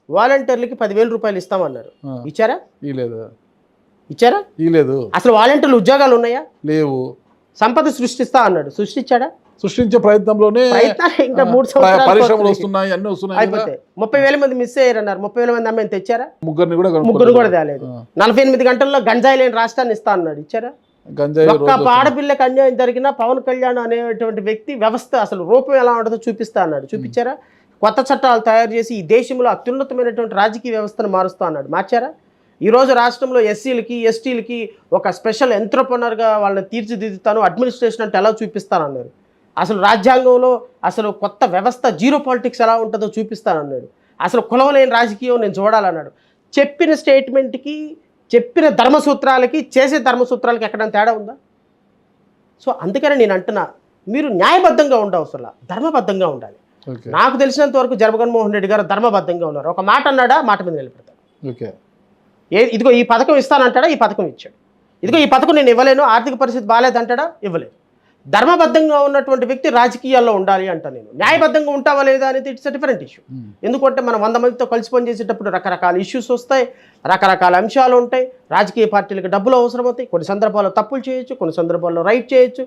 వాలంటీర్లకి 10,000 రూపాయలు ఇస్తామన్నారు. ఇచ్చారా? ఇచ్చారా? అసలు వాలంటీర్లు ఉద్యోగాలు ఉన్నాయా? లేవు. సంపద సృష్టిస్తా అన్నాడు, సృష్టించాడా? సృష్టించే ప్రయత్నంలోనే ఇంకా 3 సంవత్సరాలు పరిశ్రమలు వస్తున్నాయి, అన్ని వస్తున్నాయి. అయిపోతే 30,000 మంది మిస్ అయ్యారన్నారు. 30,000 మంది అమ్మాయిని తెచ్చారా? ముగ్గురు కూడా తేలేదు. 48 గంటల్లో గంజాయి లేని రాష్ట్రాన్ని ఇస్తా అన్నాడు. ఇచ్చారా? ఒక్క ఆడపిల్లకి అన్యాయం జరిగినా పవన్ కళ్యాణ్ అనేటువంటి వ్యక్తి వ్యవస్థ అసలు రూపం ఎలా ఉంటుందో చూపిస్తా అన్నాడు. చూపించారా? కొత్త చట్టాలు తయారు చేసి ఈ దేశంలో అత్యున్నతమైనటువంటి రాజకీయ వ్యవస్థను మారుస్తా అన్నాడు. మార్చారా? ఈరోజు రాష్ట్రంలో ఎస్సీలకి ఎస్టీలకి ఒక స్పెషల్ ఎంట్రప్రనర్గా వాళ్ళని తీర్చిదిద్దుతాను, అడ్మినిస్ట్రేషన్ అంటే ఎలా చూపిస్తానన్నారు. అసలు రాజ్యాంగంలో అసలు కొత్త వ్యవస్థ జీరో పాలిటిక్స్ ఎలా ఉంటుందో చూపిస్తానన్నాడు. అసలు కులం లేని రాజకీయం నేను చూడాలన్నాడు. చెప్పిన స్టేట్మెంట్కి, చెప్పిన ధర్మసూత్రాలకి, చేసే ధర్మసూత్రాలకి ఎక్కడైనా తేడా ఉందా? సో అందుకని నేను అంటున్నా, మీరు న్యాయబద్ధంగా ఉండవసరం, ధర్మబద్ధంగా ఉండాలి. నాకు తెలిసినంత వరకు జగన్మోహన్ రెడ్డి గారు ధర్మబద్ధంగా ఉన్నారు. ఒక మాట అన్నాడా, మాట మీద నిలబెడతాడు. ఇదిగో ఈ పథకం ఇస్తానంటాడా, ఈ పథకం ఇచ్చాడు. ఇదిగో ఈ పథకం నేను ఇవ్వలేను, ఆర్థిక పరిస్థితి బాగాలేదంటాడా, ఇవ్వలేదు. ధర్మబద్ధంగా ఉన్నటువంటి వ్యక్తి రాజకీయాల్లో ఉండాలి అంట. నేను న్యాయబద్ధంగా ఉంటావా లేదా అనేది ఇట్స్ డిఫరెంట్ ఇష్యూ. ఎందుకంటే మనం 100 మందితో కలిసి పనిచేసేటప్పుడు రకరకాల ఇష్యూస్ వస్తాయి, రకరకాల అంశాలు ఉంటాయి. రాజకీయ పార్టీలకు డబ్బులు అవసరం అవుతాయి. కొన్ని సందర్భాల్లో తప్పులు చేయొచ్చు, కొన్ని సందర్భాల్లో రైట్ చేయొచ్చు.